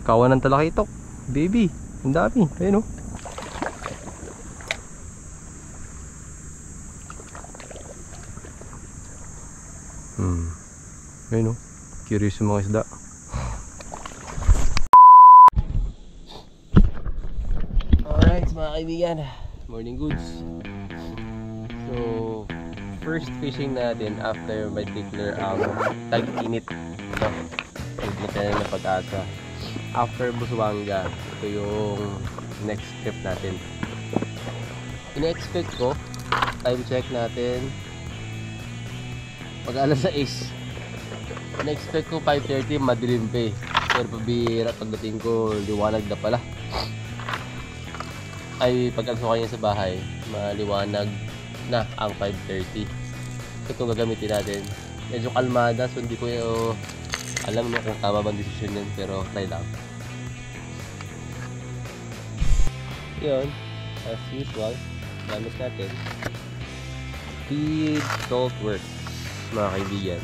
Kawan ng talakitok. Baby, ang dami. Ayun o. Ayun o. Curious yung mga isda. Alright mga kaibigan, morning goods. So first fishing natin after mag-declare ang tag-init, no? Naglaban na pag-asa. After Busuanga, ito yung next trip natin. Ina-expect ko, time check natin pag alas 6. Ina-expect ko 5:30, madilim pa eh. Pero pabihira, pagdating ko liwanag na pala. Ay pag-alis ko kanya sa bahay, maliwanag na ang 5:30. Ito gagamitin natin. Medyo kalmada, so hindi ko alam no kung tama bang desisyon yun, pero try lang. Yun, as usual, gamit natin Speed Saltworks mga kaibigan.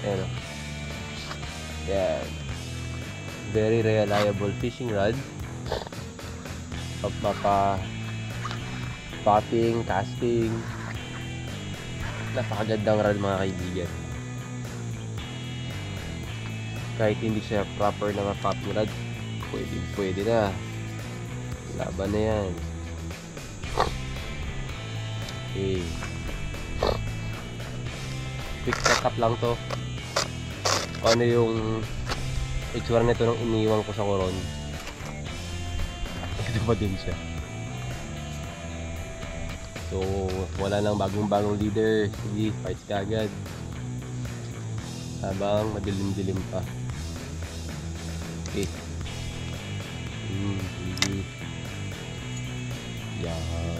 Ayan o. Yan. Very reliable fishing rod. Mapa spotting, casting. Napakagandang rod mga kaibigan. Kahit hindi siya proper na popping rod, pwede na. Laban na yan. Okay. Quick setup lang to. Ano yung itsura nito nung iniwan ko sa Coron. Ito pa din siya. So wala nang bagong leader. Sige, fights ka agad habang madilim-dilim pa. Okay. Sige. Yan.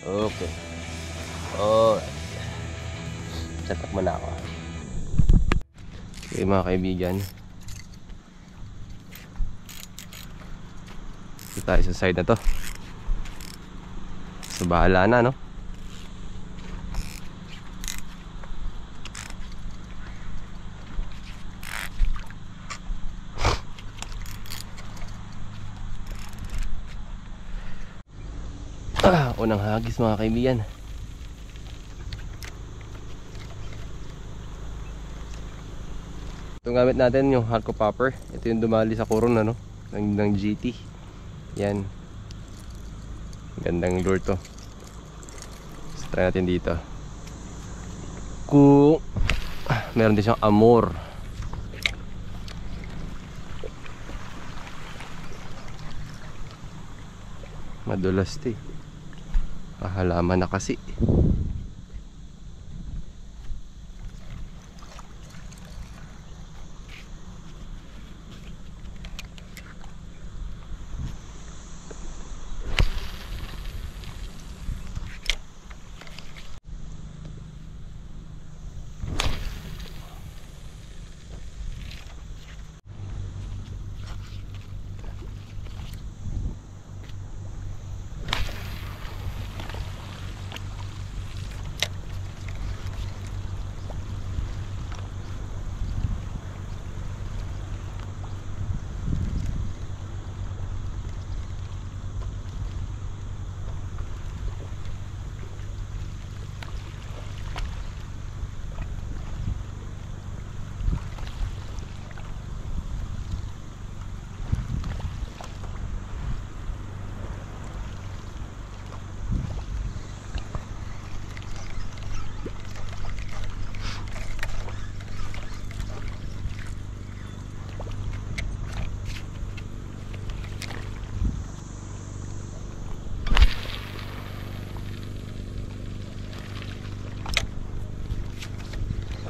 Okay. Alright. Setup mo na ako. Okay mga kaibigan, ito tayo sa side na to. So bahala na no. Unang hagis mga kaibigan. Itong gamit natin yung Harco Popper. Ito yung dumali sa Coron ano, ng GT. Yan. Gandang lure to. So, try natin dito. Kung meron din siyang Amor. Madulas to eh. Halaman na kasi.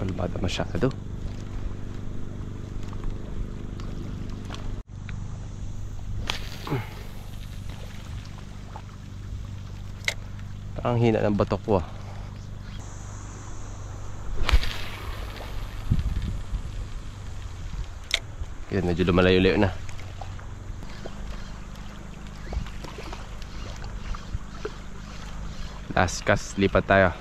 Kalmada masyado. Ang hina ng batok ko ah. Yan, medyo lumalayo-layo na. Last cast, lipat tayo.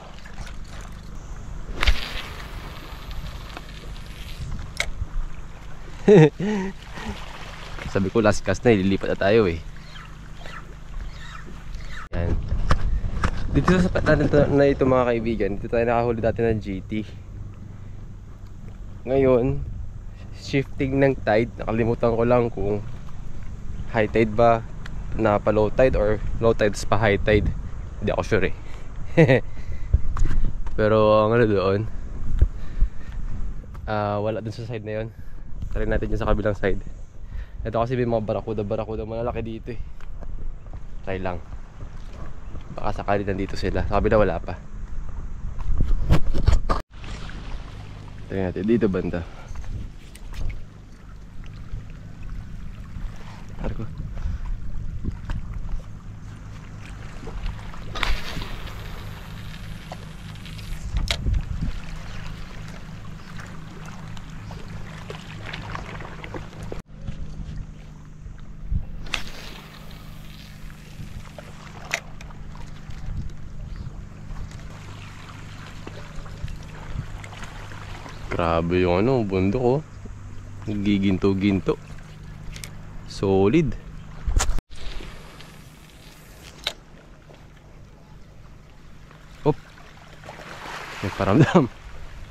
Sabi ko last cast na, ililipat na tayo eh. Yan. Dito sa patan na ito mga kaibigan, dito tayo nakahuli dati ng GT. Ngayon, shifting ng tide, nakalimutan ko lang kung high tide ba na pa low tide or low tide pa high tide. Hindi ako sure eh. Pero ang ano doon, wala dun sa side na yun. Try natin dyan sa kabilang side. Ito kasi may mga barakuda malalaki dito eh. Try lang. Baka sakali nandito sila. Sa kabila wala pa. Try natin dito banda. Arko. Grabe yung ano, bundok oh. Giginto-ginto. Solid. Op. May paramdam.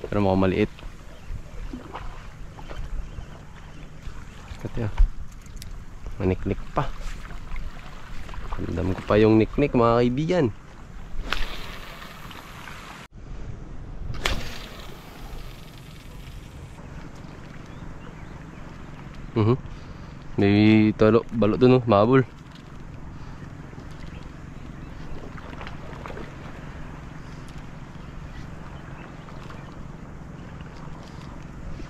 Pero mukhang maliit. Kati ah. Maniknik pa. Paramdam ko pa yung niknik mga kaibigan. May talo, balot dun oh, mabul.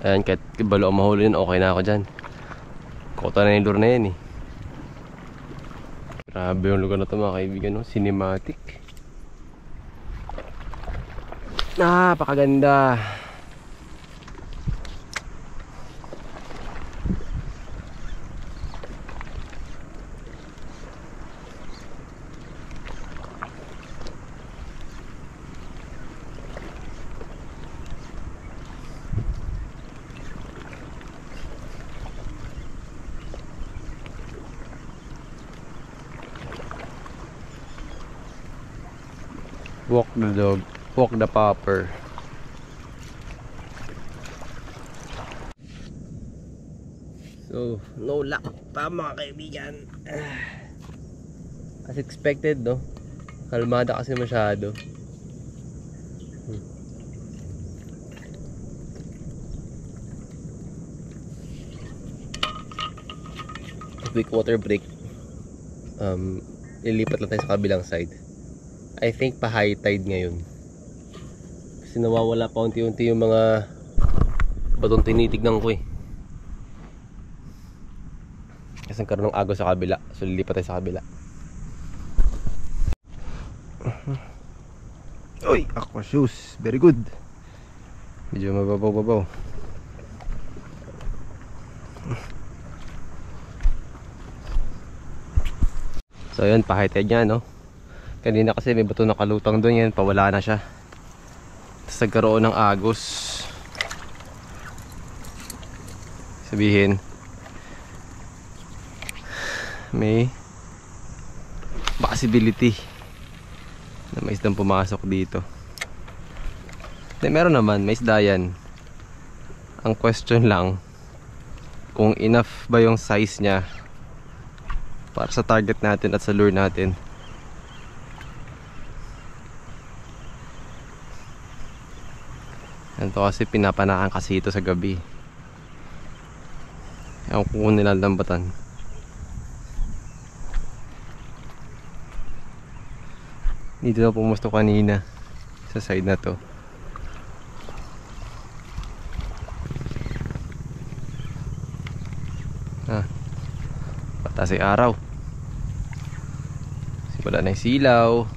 Ayan, kahit balo ang mahuli yun, okay na ako dyan. Kota na yung lure na yan eh. Grabe yung lugar na ito mga kaibigan no? Cinematic. Napakaganda. Walk the dog, walk the popper. So, no luck pa mga kaibigan. As expected no. Kalmada kasi masyado. Quick water break. Ilipat lang tayo sa kabilang side. I think pa high tide ngayon. Kasi nawawala pa unti-unti yung mga batong tinitignan ko eh. Kasi nagkaroon ng agos sa kabila. So lilipat tayo sa kabila. Uy! Aqua shoes. Very good. Medyo mababaw-babaw. So yun, pa high tide niya no. Kanina kasi may bato nakalutang doon yan, pawala na siya. Tapos nagkaroon ng agos. Sabihin may possibility na may isdang pumasok dito. Meron naman, may isda yan. Ang question lang kung enough ba yung size niya para sa target natin at sa lure natin. Ito kasi pinapanakan kasi ito sa gabi. Ewan ko kung nilalambatan. Dito na pumusto kanina sa side na to. Patas ay araw. Wala na yung silaw.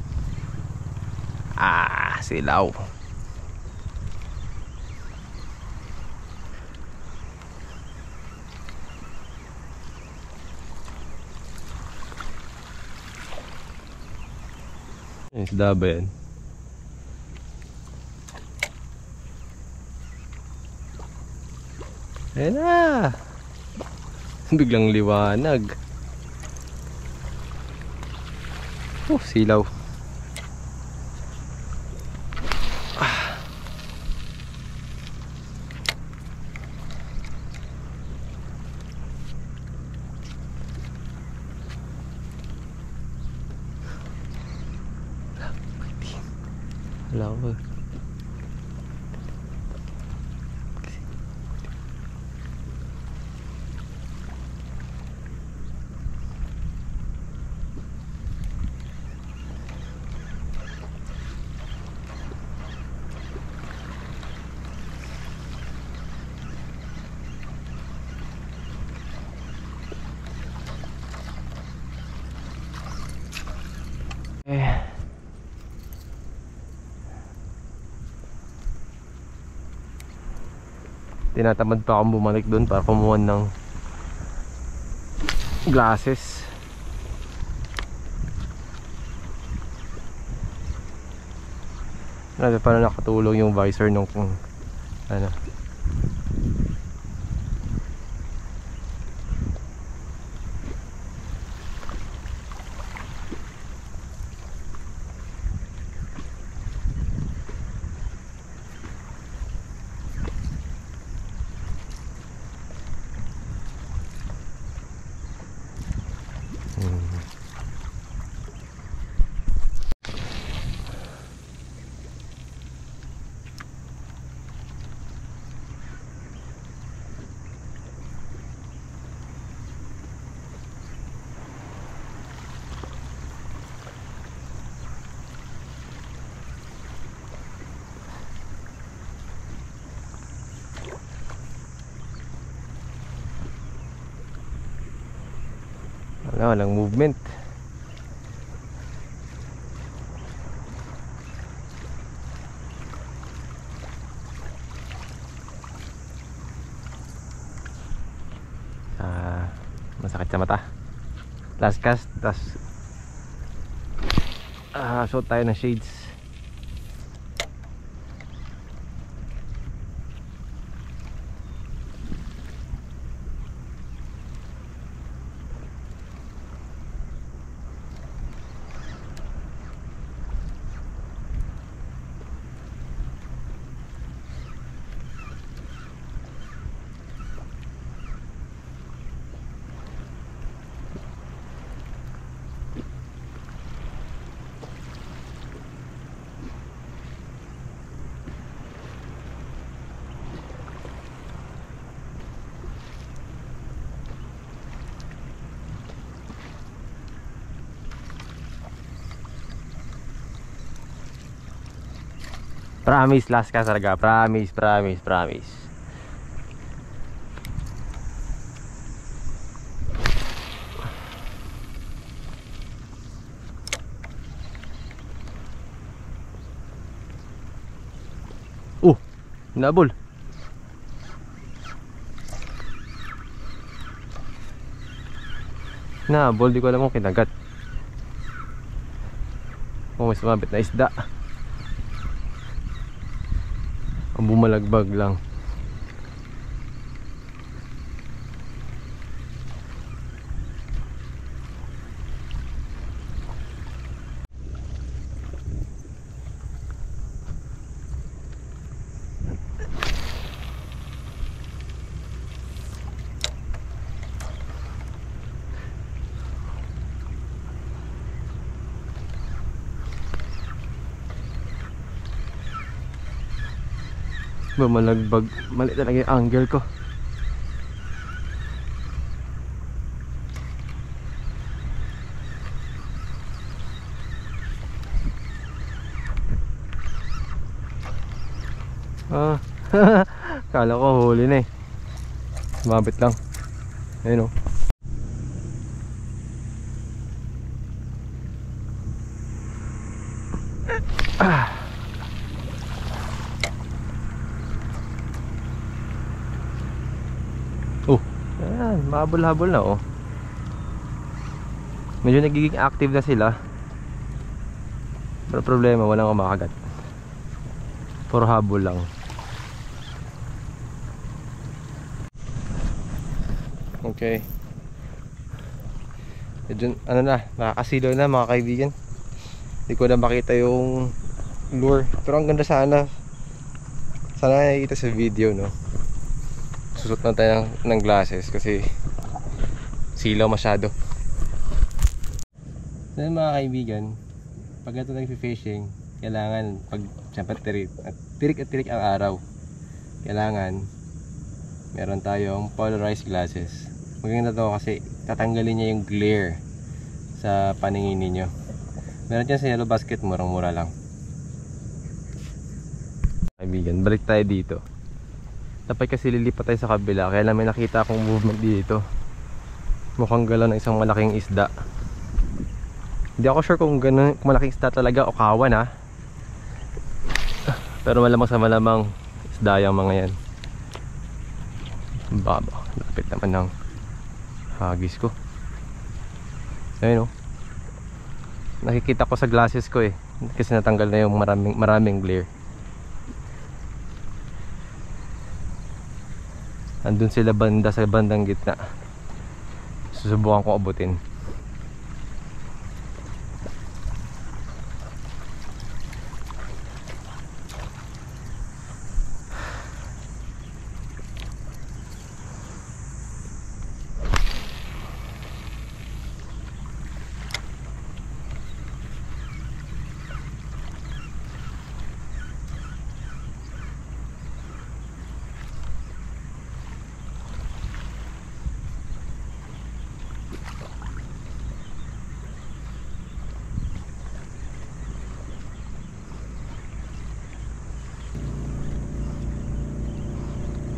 Silaw. Isda ba yan? Ayan na! Biglang liwanag. Oh, silaw. Wala ko. Tinatamad pa akong bumalik doon para kumuha ng glasses. Ano, para nakatulong yung visor nung ano. Walang movement. Masakit sa mata. Last cast, tas suot tayo ng shades. Promise, last cast talaga. Promise, promise, promise. Nabol. Nabol, di ko alam kung kinagat. May sumabit na isda. Ang bumalagbag lang. Bumalagbag. Mali talaga yung angle ko. Kala ko huli na eh. Mabit lang. Ayun o. Ayan, mahabol-habol na oh. Medyo nagiging active na sila. Pero problema, walang kumakagat. Puro habol lang. Okay. Medyo, ano na, nakakasilaw na mga kaibigan. Hindi ko na makita yung lure. Pero ang ganda sana. Sana nakikita sa video, no? Susot na tayo ng glasses kasi silaw masyado. Then mga kaibigan, pag ito nag-fishing, kailangan pag siyempre tirik ang araw. Kailangan meron tayong polarized glasses. Maganda to kasi tatanggalin niya yung glare sa paningin ninyo. Meron dyan sa Yellow Basket, murang-mura lang. Kaibigan, balik tayo dito. Dapat kasi lilipat tayo sa kabila, kaya lang may nakita akong movement dito. Mukhang galaw ng isang malaking isda. Hindi ako sure kung ganun, kung malaking isda talaga o kawan ha. Pero malamang sa malamang isda yung mga yan. Baba, lapit naman ng hagis ko. Ayun o. Nakikita ko sa glasses ko eh. Kasi natanggal na yung maraming glare. Andun sila banda sa bandang gitna. Susubukan ko abutin.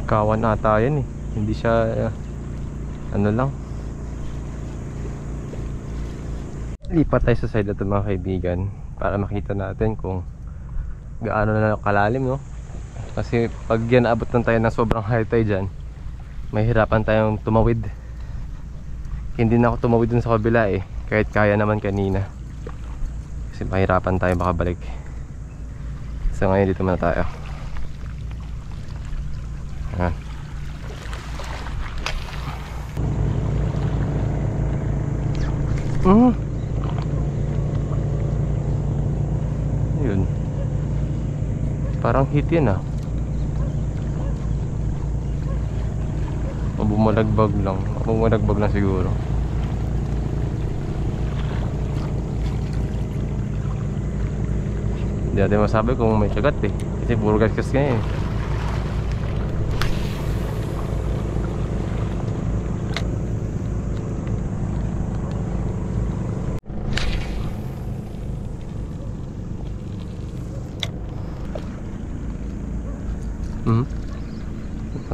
Kawan ata yan eh. Hindi siya ano lang. Lipat tayo sa side na ito mga kaibigan para makita natin kung gaano na kalalim, no? Kasi pag yan abot na tayo ng sobrang high tide dyan, mahirapan tayong tumawid. Hindi na ako tumawid dun sa kabila eh, kahit kaya naman kanina. Kasi mahirapan tayo makabalik. So ngayon dito muna tayo. Ayan. Yun. Parang hit yan ah. Bumalagbag lang siguro. Hindi natin masabi kung may kagat eh. Kasi puro gasgas ngayon eh.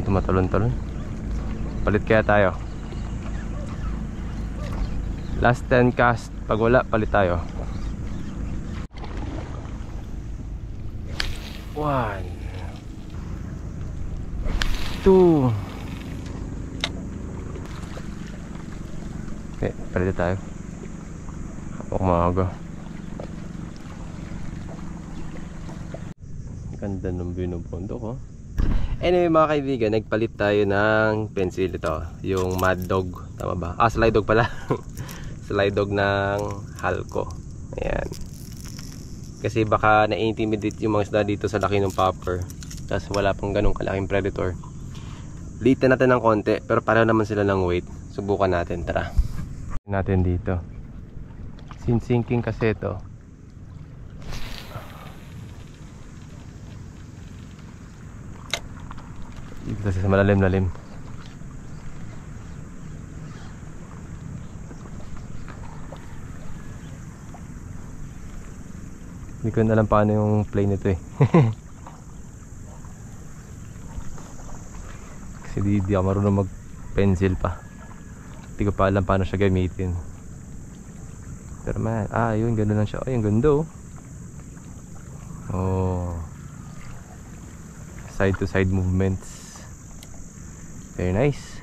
Tumatalon-talon. Palit kaya tayo. Last 10 cast. Pag wala, palit tayo. 1 2. Okay, palit tayo. Kapag maaga. Ganda ng binubundok oh. Anyway mga kaibigan, nagpalit tayo ng pencil ito. Yung Mad Dog, tama ba? Slide Dog pala. Slide Dog ng Halco. Ayan. Kasi baka na-intimidate yung mga isda dito sa laki ng popper. Tapos wala pang ganong kalaking predator. Litan natin ng konti, pero pareho naman sila ng weight. Subukan natin, tara. Natin dito. Sinsinking kasi ito. Dito sa malalim-lalim. Hindi ko na alam paano yung play nito eh. Kasi di ako marunong mag pencil pa. Hindi ko pa alam paano siya gamitin. Pero man, yun, gano'n lang siya. Yung ganda oh. Side to side movements. Very nice.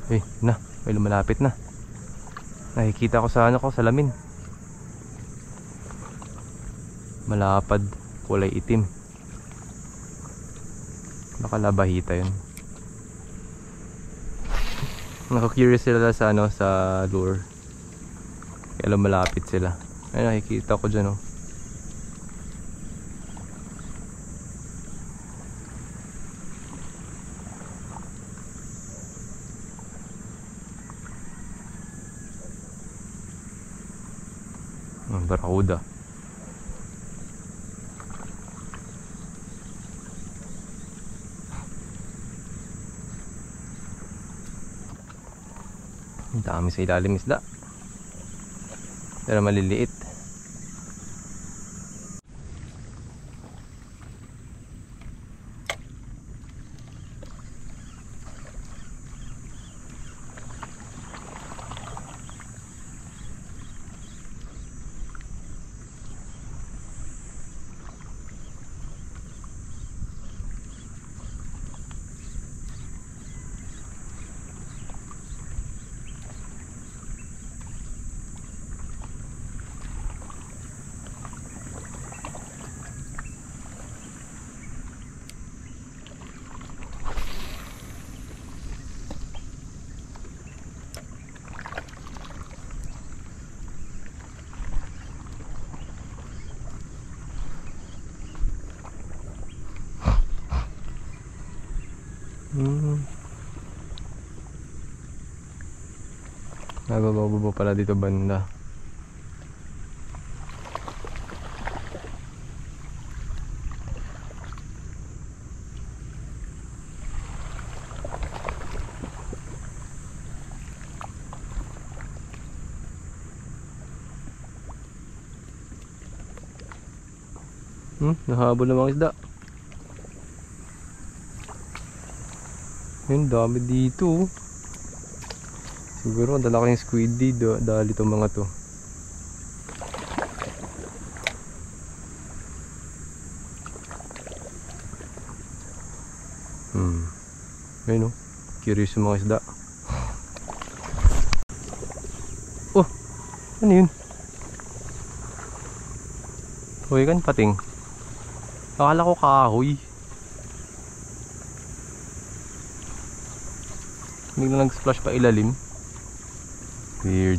May lumalapit na. Nakikita ko sa salamin. Malapad, kulay itim. Baka labahita yun. Naka-curious sila sa sa lure. Kaya lumalapit sila. Ayun, nakikita ko dyan, oh. Barakuda. Ang dami sa ilalim isda. Pero maliliit. Nababa pala dito banda. Nahabol na mga isda. Yun, dami dito. Siguro dala ko yung squiddy dahil itong mga to. Ayun, curious yung mga isda. Oh, ano yun? Huwag kan pating. Akala ko kahoy. Biglang nag-splash pa ilalim. Weird.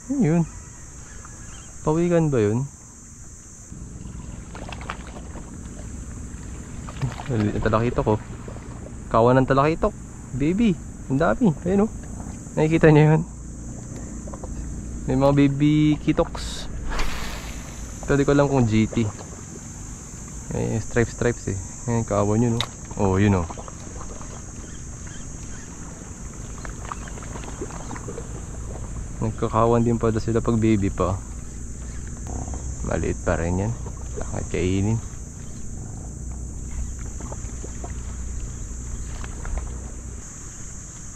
Ano yun? Pawikan ba yun? Talakitok ko. Kawan ng talakitok. Baby. Ang dami. Ayun, oh. Nakikita niyo yun? May mga baby kitoks. Ito di ko alam kung GT. May stripes eh. Ngayon kawan yun, oh. Oh, yun, oh. Nagkakawan din pa sila pag baby pa. Maliit pa rin yan. Bakit kainin?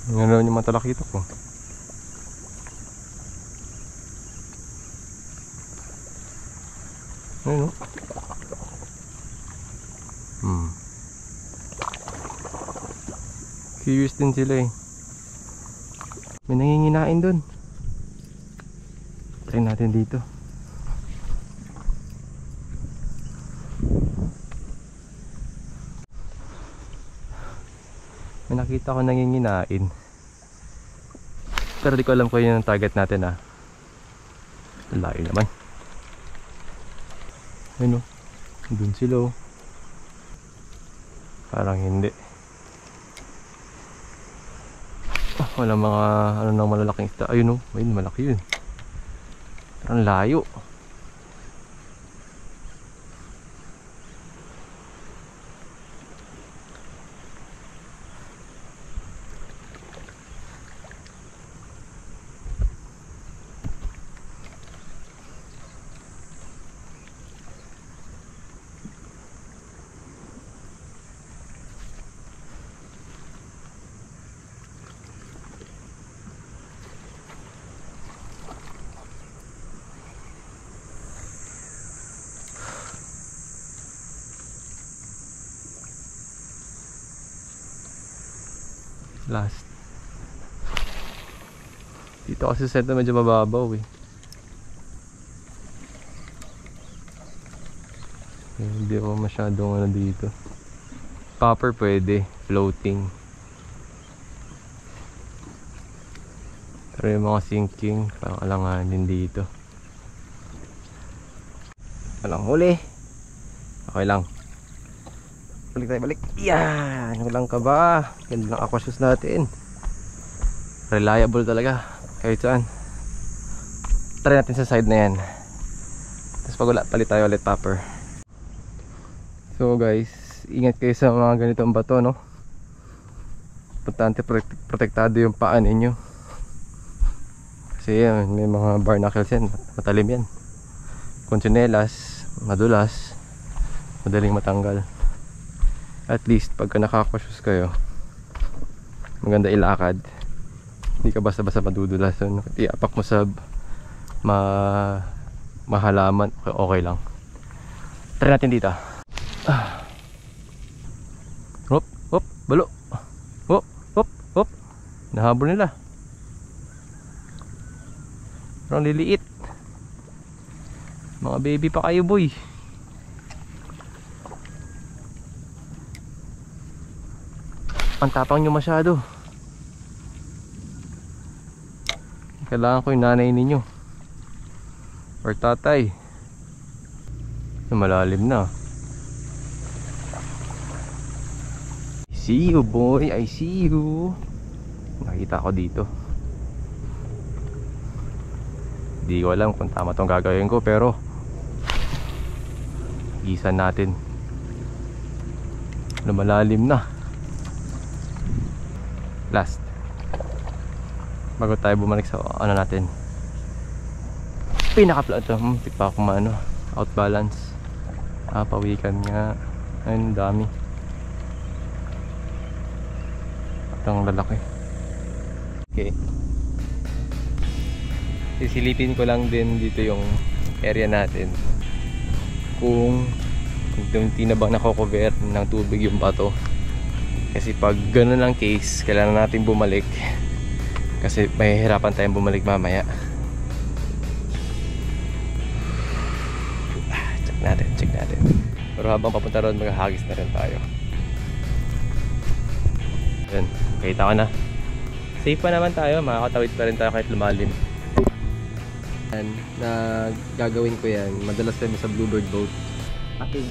Ngayon yung mga talakitok ko. Ayun, oh. Curious din sila eh. May nanginginain dun. Try natin dito. May nakita ko nanginginain. Pero di ko alam kung yun ang target natin, ah. Layo naman. Ayun, oh. Dun sila, oh. Parang hindi. Walang mga nang malalaking isda. Ayun, oh. Ayun, malaki yun. Parang layo. Last. Dito kasi sa center medyo mababaw eh. Hindi ako masyadong ano dito. Popper pwede, floating. Pero yung mga sinking, parang alanganin dito. Walang huli. Okay lang. Balik tayo, balik. Yan! Walang ka ba? Ganda ng aqua shoes natin. Reliable talaga. Kahit saan. Try natin sa side na yan. Tapos pag wala, palit tayo ulit popper. So guys, ingat kayo sa mga ganitong bato, no? Importante protektado yung paa ninyo. Kasi yan, may mga barnacles yan. Matalim yan. Kung tsinelas, madulas, madaling matanggal. At least pagka nakakashoes kayo, maganda ilakad. Hindi ka basta-basta madudulas. So, iapak mo sa mahalaman, okay lang. Try natin dito. Hop, hop, balo. Hop, hop, hop. Nahabol nila. Parang liliit. Mga baby pa kayo, boy. Ang tapang nyo masyado. Kailangan ko yung nanay ninyo or tatay. Malalim na. I see you, boy. I see you. Nakita ko dito. Hindi ko alam kung tama tong gagawin ko, pero gisan natin. Malalim na. Last. Bago tayo bumalik sa ano natin. Pinaka-plot to. Tikpa ako maano. Out balance. Pawikan nga. Ayun, dami. At ang lalaki. Okay. Sisilipin ko lang din dito yung area natin. Kung hindi na bang nako-cover ng tubig yung bato. Kasi pag gano'n ang case, kailangan natin bumalik. Kasi mahihirapan tayong bumalik mamaya. Check natin. Pero habang papunta ron, maghahagis na rin tayo. Yan, kita ko na. Safe pa naman tayo, makakatawid pa rin tayo kahit lumalim. Yan, na gagawin ko yan. Madalas kami sa Bluebird boat. Aking.